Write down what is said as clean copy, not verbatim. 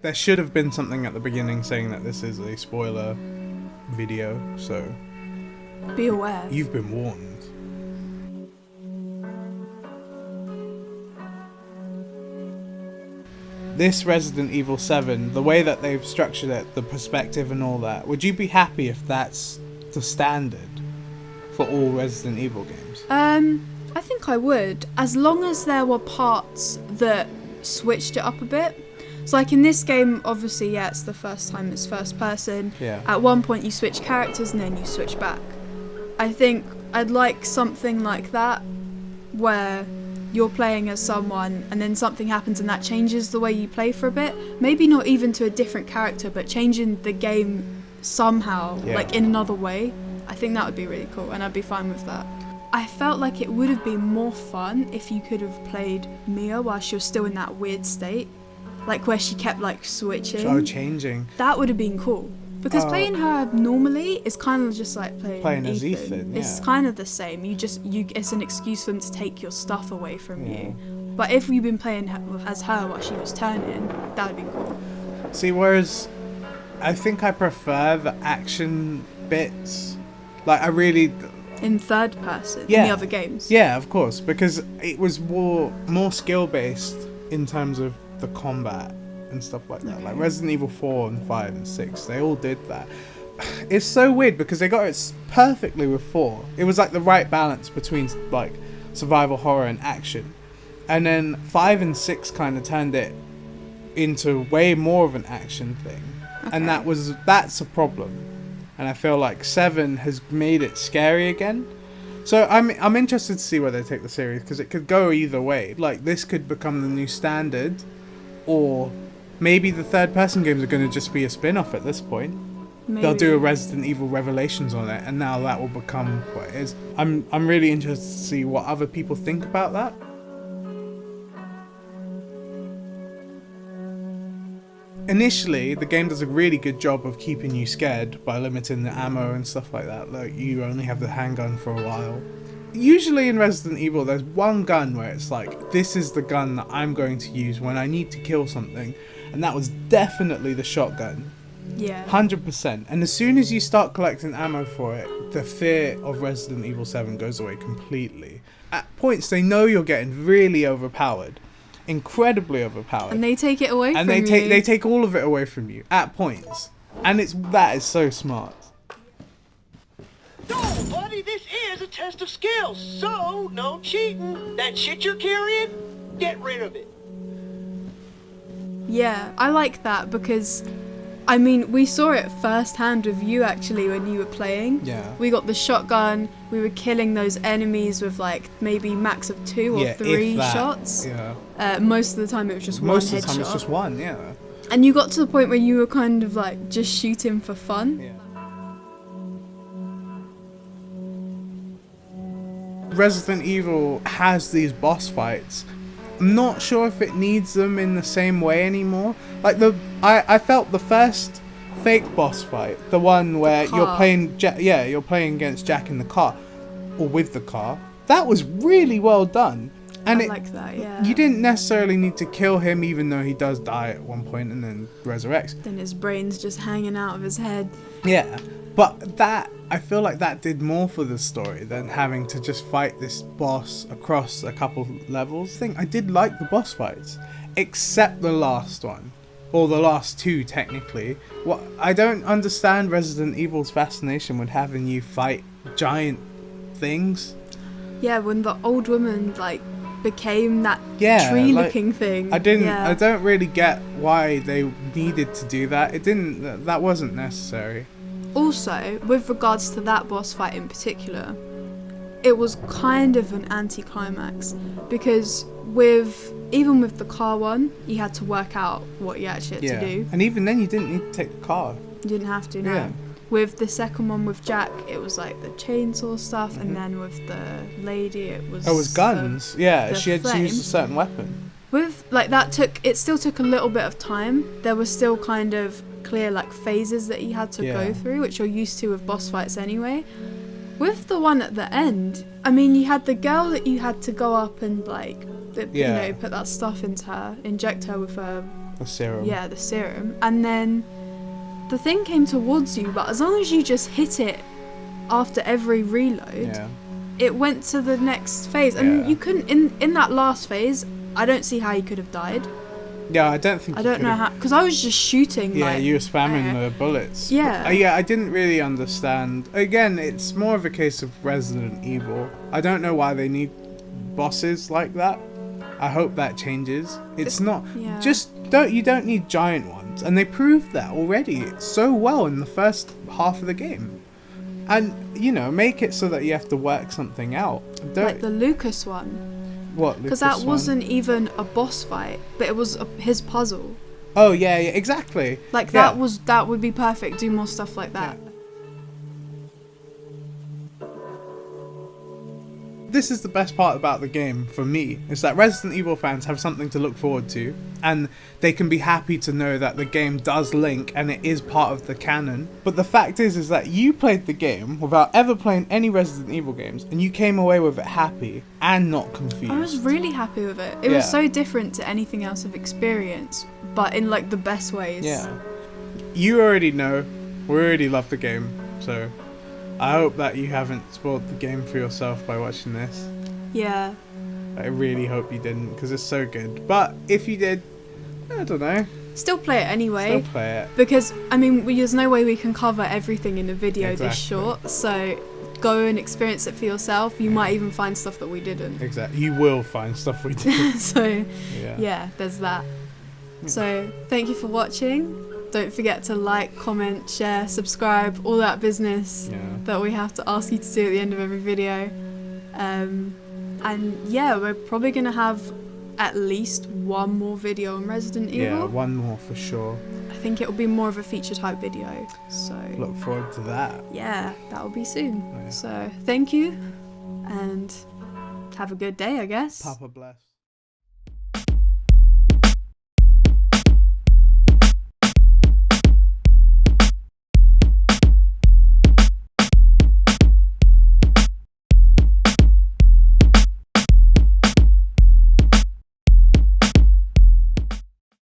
there should have been something at the beginning saying that this is a spoiler video, so be aware. You've been warned. This Resident Evil 7, the way that they've structured it, the perspective and all that, would you be happy if that's the standard for all Resident Evil games? I think I would, as long as there were parts that switched it up a bit. So like in this game, obviously, yeah, it's the first time it's first person. Yeah. At one point you switch characters and then you switch back. I think I'd like something like that, where you're playing as someone and then something happens and that changes the way you play for a bit. Maybe not even to a different character, but changing the game somehow, like in another way. I think that would be really cool, and I'd be fine with that. I felt like it would have been more fun if you could have played Mia while she was still in that weird state, like where she kept like switching. Oh, changing. That would have been cool. Because playing her normally is kind of just like playing as Ethan. It's kind of the same. It's an excuse for them to take your stuff away from you. But if you've been playing as her while she was turning, that would be cool. See, whereas I think I prefer the action bits. Like, I really... In third person, in the other games. Yeah, of course, because it was more skill-based in terms of the combat and stuff like that. Like Resident Evil 4 and 5 and 6, they all did that. It's so weird because they got it perfectly with 4. It was like the right balance between like survival horror and action. And then 5 and 6 kind of turned it into way more of an action thing. Okay. And that's a problem. And I feel like 7 has made it scary again. So I'm interested to see where they take the series, because it could go either way. Like, this could become the new standard, or maybe the third-person games are going to just be a spin-off at this point. Maybe. They'll do a Resident Evil Revelations on it, and now that will become what it is. I'm really interested to see what other people think about that. Initially, the game does a really good job of keeping you scared by limiting the ammo and stuff like that. Like, you only have the handgun for a while. Usually in Resident Evil, there's one gun where it's like, this is the gun that I'm going to use when I need to kill something. And that was definitely the shotgun. Yeah. 100%. And as soon as you start collecting ammo for it, the fear of Resident Evil 7 goes away completely. At points, they know you're getting really overpowered. Incredibly overpowered. And they take it away from you. And they take all of it away from you at points. And that is so smart. No, buddy, this is a test of skills, so no cheating. That shit you're carrying, get rid of it. Yeah, I like that because, I mean, we saw it firsthand with you actually when you were playing. Yeah. We got the shotgun, we were killing those enemies with like maybe max of 2 or 3 shots. Yeah. Most of the time it was just one headshot. Most of the time it's just one, yeah. And you got to the point where you were kind of like just shooting for fun. Yeah. Resident Evil has these boss fights. I'm not sure if it needs them in the same way anymore. Like I felt the first fake boss fight, the one where you're playing you're playing against Jack in the car or with the car. That was really well done. And I like that, yeah. You didn't necessarily need to kill him, even though he does die at one point and then resurrects. Then his brain's just hanging out of his head. Yeah, but I feel like that did more for the story than having to just fight this boss across a couple levels. I did like the boss fights, except the last one, or the last 2 technically. What I don't understand Resident Evil's fascination with having you fight giant things. Yeah, when the old woman became that tree-looking thing. I don't really get why they needed to do that. That wasn't necessary. Also, with regards to that boss fight in particular, it was kind of an anticlimax because even with the car one, you had to work out what you actually had to do. And even then, you didn't need to take the car. You didn't have to, no. Yeah. With the second one with Jack, it was like the chainsaw stuff, and then with the lady, it was... Oh, it was guns. She had to use a certain weapon. With, it still took a little bit of time. There was still kind of clear, phases that you had to go through, which you're used to with boss fights anyway. With the one at the end, I mean, you had the girl that you had to go up and, put that stuff into her, inject her with a The serum. Yeah, the serum. And then the thing came towards you, but as long as you just hit it after every reload, Yeah. it went to the next phase. And Yeah. you couldn't, in that last phase, I don't see how you could have died. Yeah, I don't think. I don't know how, because I was just shooting. Yeah, like, you were spamming the bullets. Yeah. But, yeah, I didn't really understand. Again, it's more of a case of Resident Evil. I don't know why they need bosses like that. I hope that changes. It's not Yeah. you don't need giant ones, and they proved that already so well in the first half of the game. And make it so that you have to work something out. Like the Lucas one. What? Because that wasn't even a boss fight, but it was his puzzle. Oh yeah, exactly. Like Yeah. that would be perfect. Do more stuff like that. This is the best part about the game for me, is that Resident Evil fans have something to look forward to, and they can be happy to know that the game does link and it is part of the canon. But the fact is that you played the game without ever playing any Resident Evil games, and you came away with it happy and not confused. I was really happy with it. It was so different to anything else I've experienced, but in like the best ways. Yeah. You already know, we already love the game, so I hope that you haven't spoiled the game for yourself by watching this. Yeah. I really hope you didn't, because it's so good. But if you did, I don't know. Still play it anyway. Still play it. Because, I mean, there's no way we can cover everything in a video this Exactly. short, so go and experience it for yourself. You might even find stuff that we didn't. Exactly. You will find stuff we did. So, Yeah. yeah, there's that. So, thank you for watching. Don't forget to like, comment, share, subscribe, all that business Yeah. that we have to ask you to do at the end of every video. And yeah, we're probably going to have at least one more video on Resident Evil. Yeah, one more for sure. I think it will be more of a feature type video. So Look forward to that. yeah, that will be soon. Yeah. So thank you and have a good day, I guess. Papa bless.